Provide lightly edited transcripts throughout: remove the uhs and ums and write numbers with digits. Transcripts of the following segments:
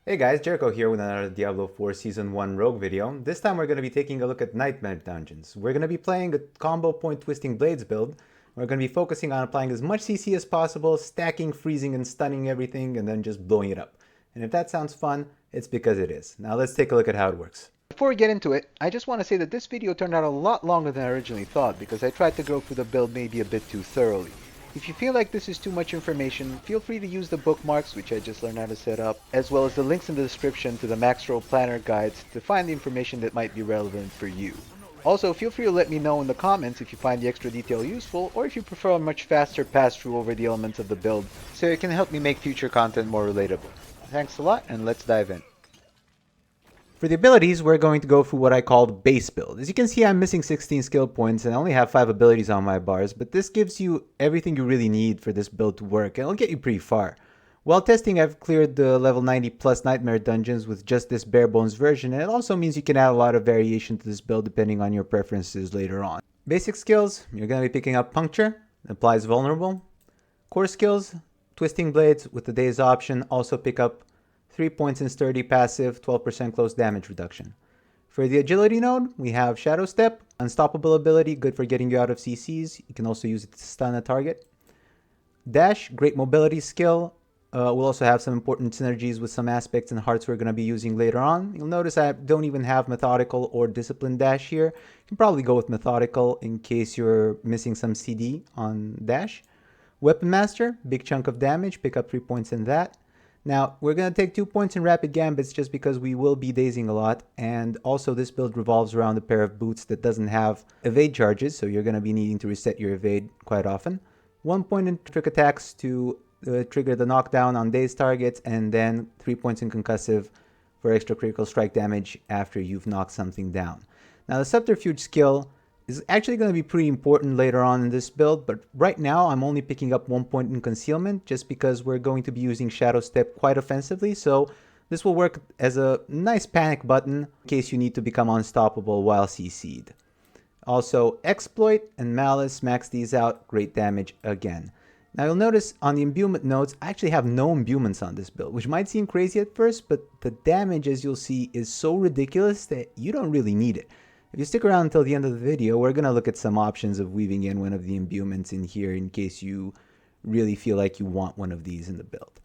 Hey guys, Jericho here with another Diablo 4 Season 1 Rogue video. This time we're going to be taking a look at Nightmare Dungeons. We're going to be playing a combo point twisting blades build. We're going to be focusing on applying as much CC as possible, stacking, freezing, and stunning everything, and then just blowing it up. And if that sounds fun, it's because it is. Now let's take a look at how it works. Before we get into it, I just want to say that this video turned out a lot longer than I originally thought because I tried to go through the build maybe a bit too thoroughly. If you feel like this is too much information, feel free to use the bookmarks, which I just learned how to set up, as well as the links in the description to the Maxroll planner guides to find the information that might be relevant for you. Also, feel free to let me know in the comments if you find the extra detail useful or if you prefer a much faster pass-through over the elements of the build so it can help me make future content more relatable. Thanks a lot, and let's dive in. For the abilities, we're going to go through what I call the base build. As you can see, I'm missing 16 skill points and I only have 5 abilities on my bars, but this gives you everything you really need for this build to work, and it'll get you pretty far. While testing, I've cleared the level 90 plus Nightmare dungeons with just this bare bones version, and it also means you can add a lot of variation to this build depending on your preferences later on. Basic skills, you're going to be picking up Puncture, applies Vulnerable. Core skills, Twisting Blades with the Daze option, also pick up 3 points in Sturdy passive, 12% close damage reduction. For the agility node, we have Shadow Step, Unstoppable ability, good for getting you out of CCs. You can also use it to stun a target. Dash, great mobility skill. We'll also have some important synergies with some aspects and hearts we're going to be using later on. You'll notice I don't even have Methodical or Discipline Dash here. You can probably go with Methodical in case you're missing some CD on Dash. Weapon Master, big chunk of damage, pick up 3 points in that. Now, we're going to take 2 points in Rapid Gambits just because we will be dazing a lot, and also this build revolves around a pair of boots that doesn't have evade charges, so you're going to be needing to reset your evade quite often. 1 point in trick attacks to trigger the knockdown on dazed targets, and then 3 points in concussive for extra critical strike damage after you've knocked something down. Now, the Subterfuge skill is actually going to be pretty important later on in this build, but right now I'm only picking up 1 point in concealment just because we're going to be using Shadow Step quite offensively, so this will work as a nice panic button in case you need to become unstoppable while CC'd. Also, Exploit and Malice, max these out, great damage again. Now you'll notice on the imbuement nodes, I actually have no imbuements on this build, which might seem crazy at first, but the damage, as you'll see, is so ridiculous that you don't really need it. If you stick around until the end of the video, we're going to look at some options of weaving in one of the imbuements in here in case you really feel like you want one of these in the build.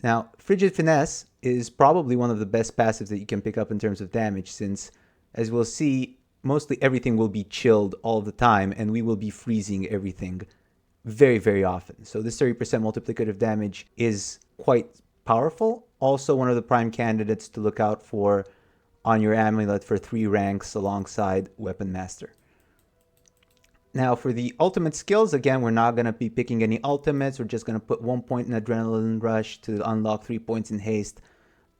Now, Frigid Finesse is probably one of the best passives that you can pick up in terms of damage since, as we'll see, mostly everything will be chilled all the time and we will be freezing everything very, very often. So this 30% multiplicative damage is quite powerful. Also one of the prime candidates to look out for on your amulet for 3 ranks alongside Weapon Master. Now for the ultimate skills, again, we're not going to be picking any ultimates. We're just going to put 1 point in Adrenaline Rush to unlock 3 points in Haste.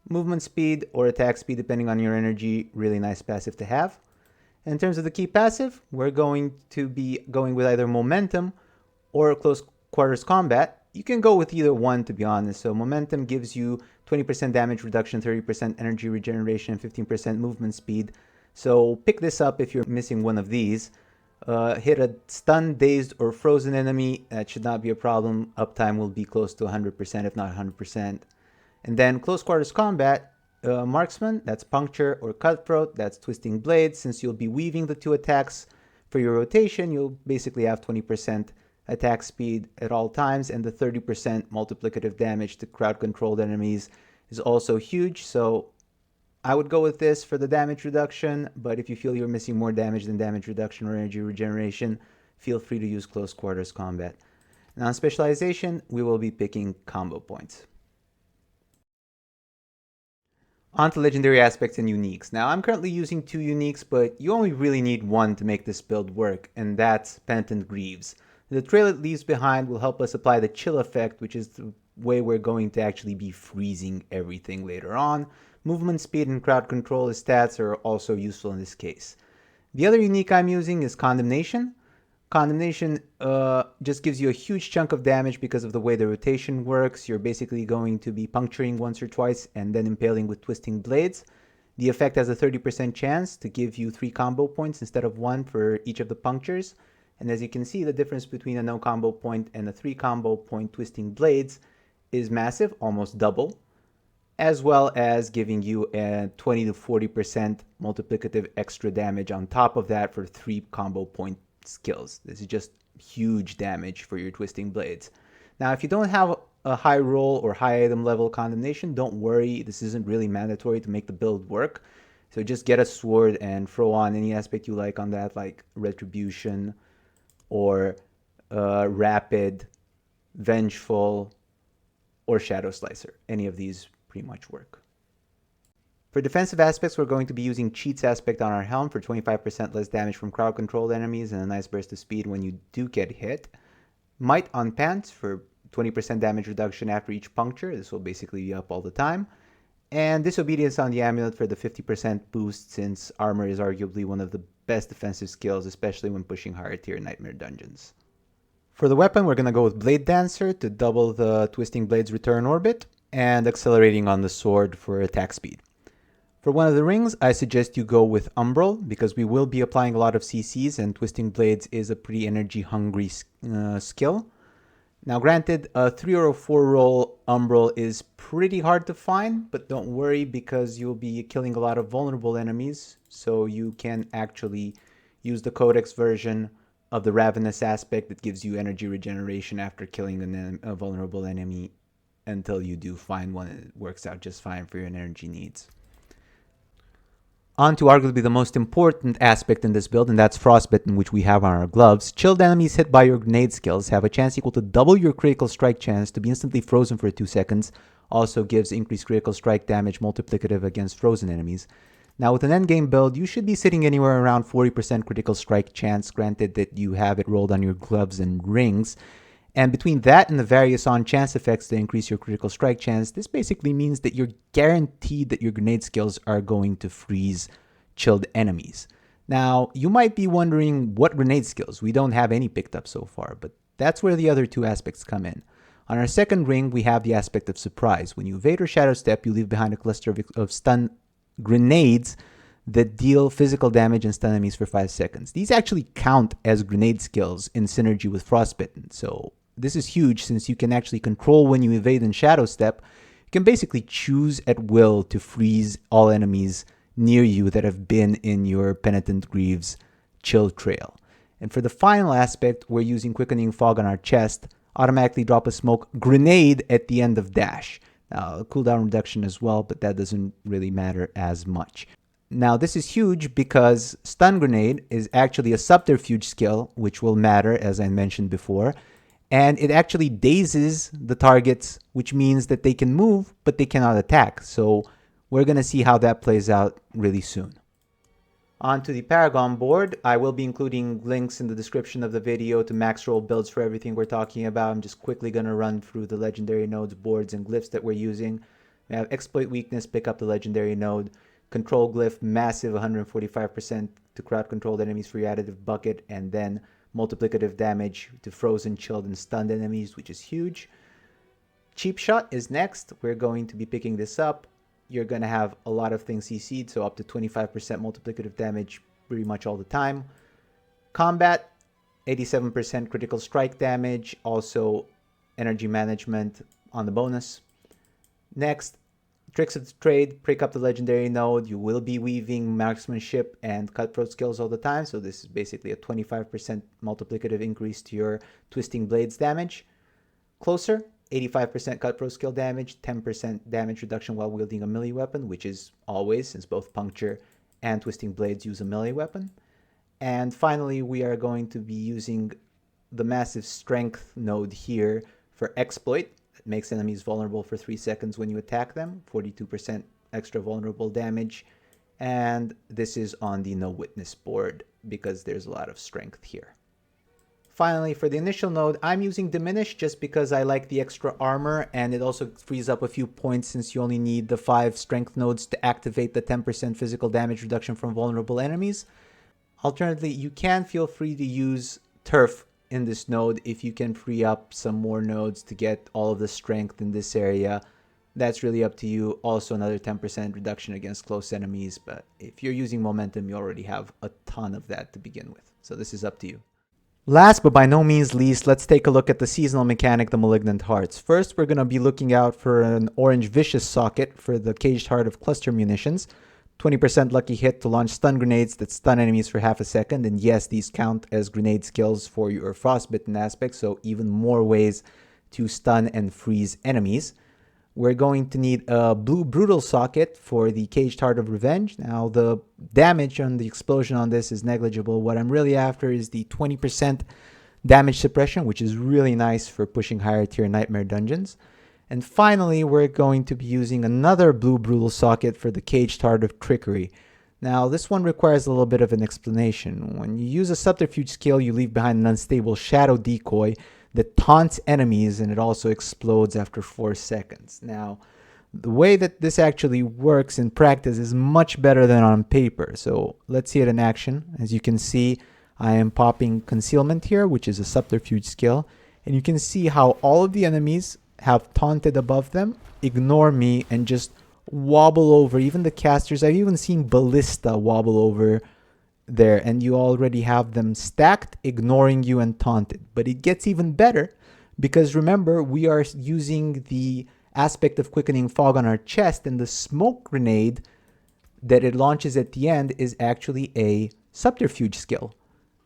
Movement speed or attack speed, depending on your energy, really nice passive to have. And in terms of the key passive, we're going to be going with either Momentum or Close Quarters Combat. You can go with either one, to be honest. So Momentum gives you 20% damage reduction, 30% energy regeneration, 15% movement speed. So pick this up if you're missing one of these. Hit a stunned, dazed, or frozen enemy. That should not be a problem. Uptime will be close to 100%, if not 100%. And then Close Quarters Combat, Marksman, that's Puncture, or Cutthroat, that's Twisting Blades. Since you'll be weaving the 2 attacks for your rotation, you'll basically have 20% attack speed at all times, and the 30% multiplicative damage to crowd-controlled enemies is also huge, so I would go with this for the damage reduction, but if you feel you're missing more damage than damage reduction or energy regeneration, feel free to use Close Quarters Combat. Now in Specialization, we will be picking combo points. On to Legendary Aspects and Uniques. Now I'm currently using 2 Uniques, but you only really need one to make this build work, and that's Penitent Greaves. The trail it leaves behind will help us apply the chill effect, which is the way we're going to actually be freezing everything later on. Movement speed and crowd control as stats are also useful in this case. The other unique I'm using is Condemnation. Condemnation just gives you a huge chunk of damage because of the way the rotation works. You're basically going to be puncturing once or twice and then impaling with Twisting Blades. The effect has a 30% chance to give you 3 combo points instead of 1 for each of the punctures. And as you can see, the difference between a no combo point and a 3 combo point Twisting Blades is massive, almost double. as well as giving you a 20 to 40% multiplicative extra damage on top of that for 3 combo point skills. This is just huge damage for your Twisting Blades. Now, if you don't have a high roll or high item level condemnation, don't worry. This isn't really mandatory to make the build work. So just get a sword and throw on any aspect you like on that, like Retribution or Rapid, Vengeful, or Shadow Slicer. Any of these pretty much work. For defensive aspects, we're going to be using Cheats aspect on our helm for 25% less damage from crowd-controlled enemies and a nice burst of speed when you do get hit. Might on pants for 20% damage reduction after each puncture. This will basically be up all the time. And Disobedience on the amulet for the 50% boost, since armor is arguably one of the best defensive skills, especially when pushing higher tier nightmare dungeons. For the weapon, we're going to go with Blade Dancer to double the Twisting Blade's return orbit, and Accelerating on the sword for attack speed. For one of the rings, I suggest you go with Umbral, because we will be applying a lot of CCs, and Twisting Blades is a pretty energy-hungry skill. Now granted, a 3 or a 4 roll Umbral is pretty hard to find, but don't worry because you'll be killing a lot of vulnerable enemies, so you can actually use the Codex version of the Ravenous aspect that gives you energy regeneration after killing a vulnerable enemy until you do find one. It works out just fine for your energy needs. On to arguably the most important aspect in this build, and that's Frostbitten, which we have on our gloves. Chilled enemies hit by your grenade skills have a chance equal to double your critical strike chance to be instantly frozen for 2 seconds. Also gives increased critical strike damage multiplicative against frozen enemies. Now with an endgame build, you should be sitting anywhere around 40% critical strike chance, granted that you have it rolled on your gloves and rings. And between that and the various on-chance effects that increase your critical strike chance, this basically means that you're guaranteed that your grenade skills are going to freeze chilled enemies. Now, you might be wondering what grenade skills. We don't have any picked up so far, but that's where the other 2 aspects come in. On our second ring, we have the aspect of Surprise. When you evade or shadow step, you leave behind a cluster of stun grenades that deal physical damage and stun enemies for 5 seconds. These actually count as grenade skills in synergy with Frostbitten, so this is huge since you can actually control when you evade and shadow step. You can basically choose at will to freeze all enemies near you that have been in your Penitent Greaves chill trail. And for the final aspect, we're using Quickening Fog on our chest. Automatically drop a smoke grenade at the end of dash. Now, cooldown reduction as well, but that doesn't really matter as much. Now, this is huge because Stun Grenade is actually a subterfuge skill, which will matter, as I mentioned before. And it actually dazes the targets, which means that they can move, but they cannot attack. So we're going to see how that plays out really soon. Onto the Paragon board, I will be including links in the description of the video to Maxroll builds for everything we're talking about. I'm just quickly going to run through the legendary nodes, boards, and glyphs that we're using. We have Exploit Weakness, pick up the legendary node. Control Glyph, massive 145% to crowd-controlled enemies for your additive bucket, and then multiplicative damage to frozen, chilled, and stunned enemies, which is huge. Cheap Shot is next. We're going to be picking this up. You're going to have a lot of things CC'd, so up to 25% multiplicative damage pretty much all the time. Combat, 87% critical strike damage, also energy management on the bonus. Next, Tricks of the Trade, pick up the legendary node. You will be weaving marksmanship and cutthroat skills all the time, so this is basically a 25% multiplicative increase to your Twisting Blades damage. Closer, 85% cutthroat skill damage, 10% damage reduction while wielding a melee weapon, which is always, since both Puncture and Twisting Blades use a melee weapon. And finally, we are going to be using the massive Strength node here for Exploit. It makes enemies vulnerable for 3 seconds when you attack them, 42% extra vulnerable damage. And this is on the No Witness board because there's a lot of strength here. Finally, for the initial node, I'm using Diminish just because I like the extra armor, and it also frees up a few points since you only need the 5 strength nodes to activate the 10% physical damage reduction from vulnerable enemies. Alternatively, you can feel free to use Turf in this node if you can free up some more nodes to get all of the strength in this area. That's really up to you. Also another 10% reduction against close enemies, but if you're using momentum, you already have a ton of that to begin with. So this is up to you. Last but by no means least, let's take a look at the seasonal mechanic, the Malignant Hearts. First, we're going to be looking out for an orange Vicious socket for the Caged Heart of Cluster Munitions. 20% lucky hit to launch stun grenades that stun enemies for half a second. And yes, these count as grenade skills for your Frostbitten aspect, so even more ways to stun and freeze enemies. We're going to need a blue Brutal socket for the Caged Heart of Revenge. Now, the damage on the explosion on this is negligible. What I'm really after is the 20% damage suppression, which is really nice for pushing higher tier Nightmare dungeons. And finally, we're going to be using another blue Brutal socket for the Caged Heart of Trickery. Now, this one requires a little bit of an explanation. When you use a subterfuge skill, you leave behind an unstable shadow decoy that taunts enemies, and it also explodes after 4 seconds. Now, the way that this actually works in practice is much better than on paper. So let's see it in action. As you can see, I am popping Concealment here, which is a subterfuge skill. And you can see how all of the enemies have taunted above them, ignore me, and just wobble over. Even the casters, I've even seen Ballista wobble over there, and you already have them stacked, ignoring you and taunted. But it gets even better because remember, we are using the aspect of Quickening Fog on our chest, and the smoke grenade that it launches at the end is actually a subterfuge skill,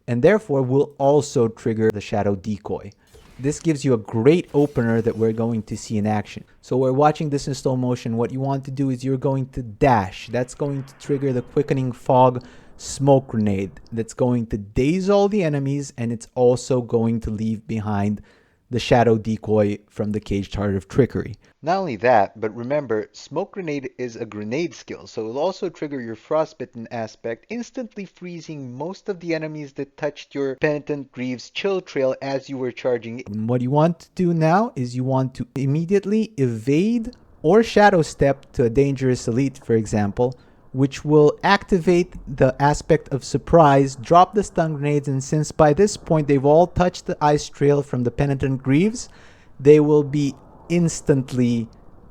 and therefore will also trigger the shadow decoy. This gives you a great opener that we're going to see in action. So we're watching this in slow motion. What you want to do is you're going to dash. That's going to trigger the Quickening Fog smoke grenade that's going to daze all the enemies, and it's also going to leave behind the shadow decoy from the Caged Heart of Trickery. Not only that, but remember, Smoke Grenade is a grenade skill, so it'll also trigger your Frostbitten aspect, instantly freezing most of the enemies that touched your Penitent Greaves chill trail as you were charging. And what you want to do now is you want to immediately evade or shadow step to a dangerous elite, for example, which will activate the aspect of surprise, drop the stun grenades, and since by this point they've all touched the ice trail from the Penitent Greaves, they will be instantly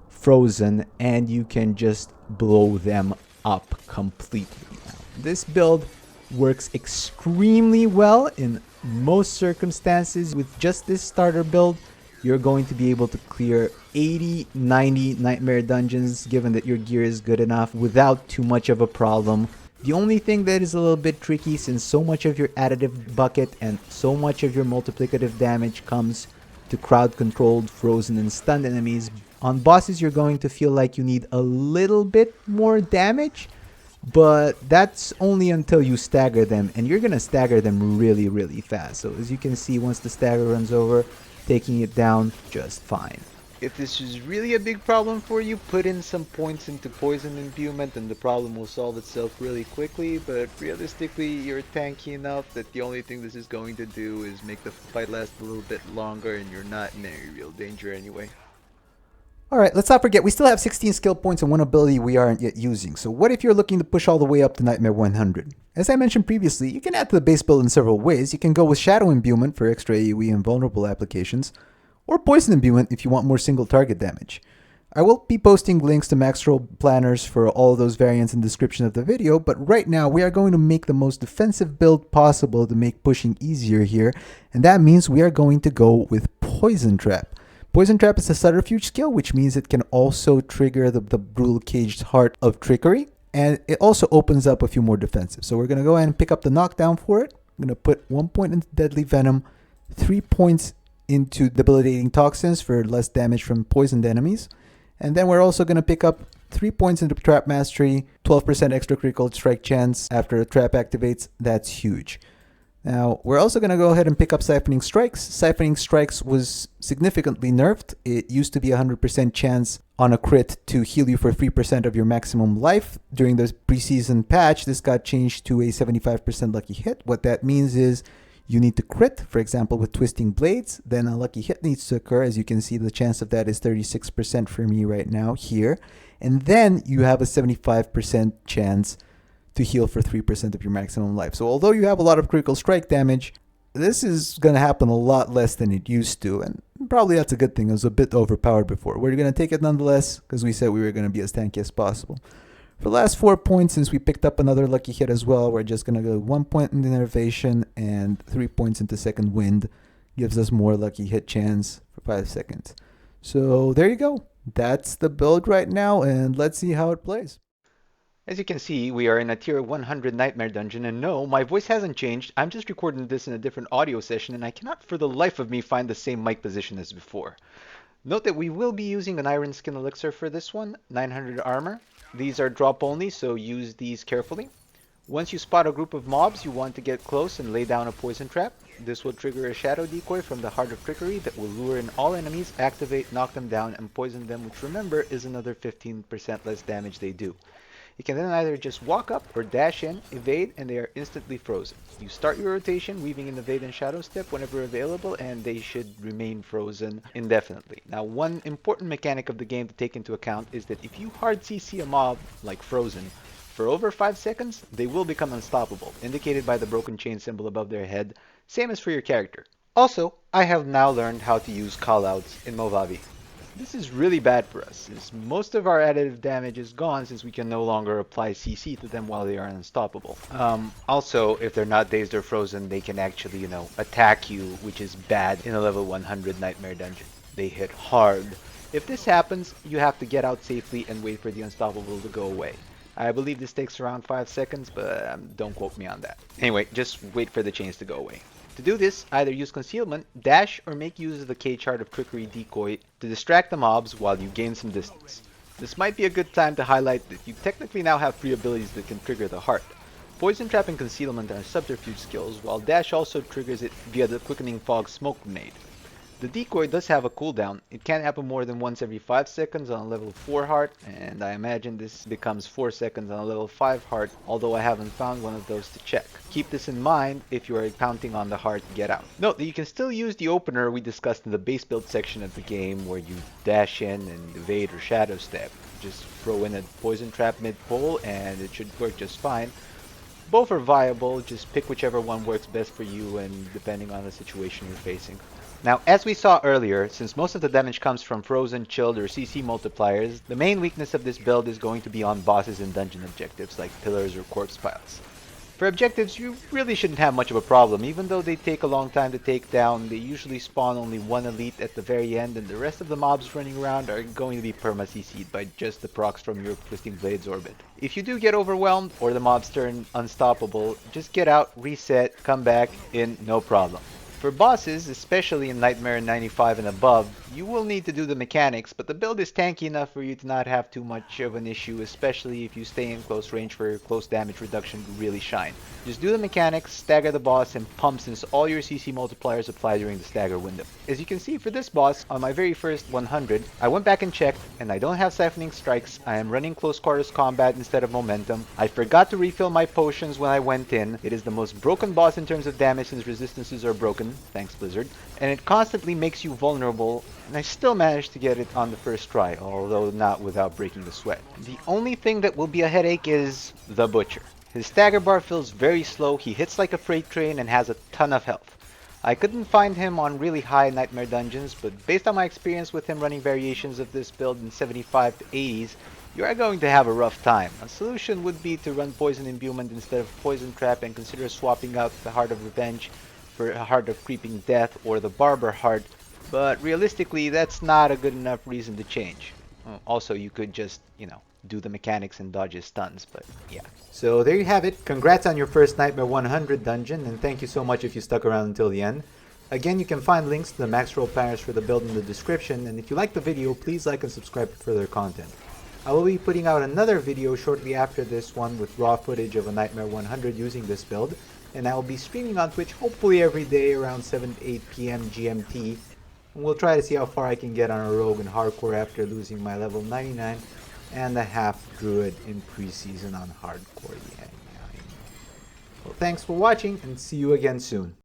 frozen and you can just blow them up completely. This build works extremely well in most circumstances. With just this starter build, you're going to be able to clear 80, 90 Nightmare dungeons, given that your gear is good enough, without too much of a problem. The only thing that is a little bit tricky, since so much of your additive bucket and so much of your multiplicative damage comes to crowd-controlled, frozen, and stunned enemies, on bosses you're going to feel like you need a little bit more damage, but that's only until you stagger them, and you're going to stagger them really, really fast. So as you can see, once the stagger runs over, taking it down just fine. If this is really a big problem for you, put in some points into Poison Imbuement and the problem will solve itself really quickly, but realistically you're tanky enough that the only thing this is going to do is make the fight last a little bit longer and you're not in any real danger anyway. Alright, let's not forget, we still have 16 skill points and one ability we aren't yet using. So what if you're looking to push all the way up to Nightmare 100? As I mentioned previously, you can add to the base build in several ways. You can go with Shadow Imbuement for extra AoE and vulnerable applications, or Poison Imbuement if you want more single target damage. I will be posting links to Maxroll planners for all of those variants in the description of the video, but right now we are going to make the most defensive build possible to make pushing easier here, and that means we are going to go with Poison Trap. Poison Trap is a subterfuge skill, which means it can also trigger the Brutal Caged Heart of Trickery, and it also opens up a few more defensive. So we're going to go ahead and pick up the knockdown for it. I'm going to put 1 point into Deadly Venom, 3 points into Debilitating Toxins for less damage from poisoned enemies, and then we're also going to pick up 3 points into Trap Mastery, 12% extra critical strike chance after a trap activates. That's huge. Now, we're also going to go ahead and pick up Siphoning Strikes. Siphoning Strikes was significantly nerfed. It used to be a 100% chance on a crit to heal you for 3% of your maximum life. During the preseason patch, this got changed to a 75% lucky hit. What that means is you need to crit, for example, with Twisting Blades. Then a lucky hit needs to occur. As you can see, the chance of that is 36% for me right now here. And then you have a 75% chance to heal for 3% of your maximum life. So although you have a lot of critical strike damage, this is going to happen a lot less than it used to, and probably that's a good thing. It was a bit overpowered before. We're going to take it nonetheless, because we said we were going to be as tanky as possible. For the last 4 points, since we picked up another lucky hit as well, we're just going to go 1 point into Innervation and 3 points into Second Wind. Gives us more lucky hit chance for 5 seconds. So there you go. That's the build right now, and let's see how it plays. As you can see, we are in a tier 100 Nightmare Dungeon, and no, my voice hasn't changed. I'm just recording this in a different audio session, and I cannot for the life of me find the same mic position as before. Note that we will be using an Iron Skin Elixir for this one, 900 armor. These are drop only, so use these carefully. Once you spot a group of mobs, you want to get close and lay down a poison trap. This will trigger a shadow decoy from the Heart of Trickery that will lure in all enemies, activate, knock them down, and poison them, which remember is another 15% less damage they do. You can then either just walk up or dash in, evade, and they are instantly frozen. You start your rotation, weaving in evade and shadow step whenever available, and they should remain frozen indefinitely. Now, one important mechanic of the game to take into account is that if you hard CC a mob, like frozen, for over 5 seconds, they will become unstoppable, indicated by the broken chain symbol above their head, same as for your character. Also, I have now learned how to use callouts in Movavi. This is really bad for us, since most of our additive damage is gone since we can no longer apply CC to them while they are unstoppable. Also, if they're not dazed or frozen, they can actually, attack you, which is bad in a level 100 Nightmare Dungeon. They hit hard. If this happens, you have to get out safely and wait for the unstoppable to go away. I believe this takes around 5 seconds, but don't quote me on that. Anyway, just wait for the chains to go away. To do this, either use Concealment, dash, or make use of the Cage Heart of Trickery decoy to distract the mobs while you gain some distance. This might be a good time to highlight that you technically now have 3 abilities that can trigger the Heart. Poison Trap and Concealment are subterfuge skills, while dash also triggers it via the Quickening Fog Smoke Grenade. The decoy does have a cooldown. It can't happen more than once every 5 seconds on a level 4 heart, and I imagine this becomes 4 seconds on a level 5 heart, although I haven't found one of those to check. Keep this in mind if you are counting on the heart to get out. Note that you can still use the opener we discussed in the base build section of the game, where you dash in and evade or shadow step. Just throw in a poison trap mid-pole and it should work just fine. Both are viable, just pick whichever one works best for you and depending on the situation you're facing. Now, as we saw earlier, since most of the damage comes from frozen, chilled, or CC multipliers, the main weakness of this build is going to be on bosses and dungeon objectives like pillars or corpse piles. For objectives, you really shouldn't have much of a problem. Even though they take a long time to take down, they usually spawn only one elite at the very end, and the rest of the mobs running around are going to be perma-CC'd by just the procs from your Twisting Blades orbit. If you do get overwhelmed or the mobs turn unstoppable, just get out, reset, come back in, no problem. For bosses, especially in Nightmare 95 and above, you will need to do the mechanics, but the build is tanky enough for you to not have too much of an issue, especially if you stay in close range for close damage reduction to really shine. Just do the mechanics, stagger the boss, and pump since all your CC multipliers apply during the stagger window. As you can see for this boss, on my very first 100, I went back and checked, and I don't have Siphoning Strikes. I am running close quarters combat instead of momentum. I forgot to refill my potions when I went in. It is the most broken boss in terms of damage since resistances are broken, thanks Blizzard, and it constantly makes you vulnerable, and I still managed to get it on the first try, although not without breaking the sweat. The only thing that will be a headache is the Butcher. His stagger bar feels very slow, he hits like a freight train and has a ton of health. I couldn't find him on really high Nightmare dungeons, but based on my experience with him running variations of this build in 75 to 80s, you are going to have a rough time. A solution would be to run Poison Imbuement instead of Poison Trap and consider swapping out the Heart of Revenge for a Heart of Creeping Death or the Barber Heart, but realistically that's not a good enough reason to change. Also, you could just, do the mechanics and dodge his stuns, but yeah. So there you have it. Congrats on your first Nightmare 100 dungeon, and thank you so much if you stuck around until the end. Again, you can find links to the Maxroll planners for the build in the description, and if you like the video, please like and subscribe for further content. I will be putting out another video shortly after this one with raw footage of a Nightmare 100 using this build, and I will be streaming on Twitch hopefully every day around 7 to 8 p.m. GMT. And we'll try to see how far I can get on a rogue in hardcore after losing my level 99 and a half druid in preseason on hardcore. Yeah. Well, thanks for watching and see you again soon.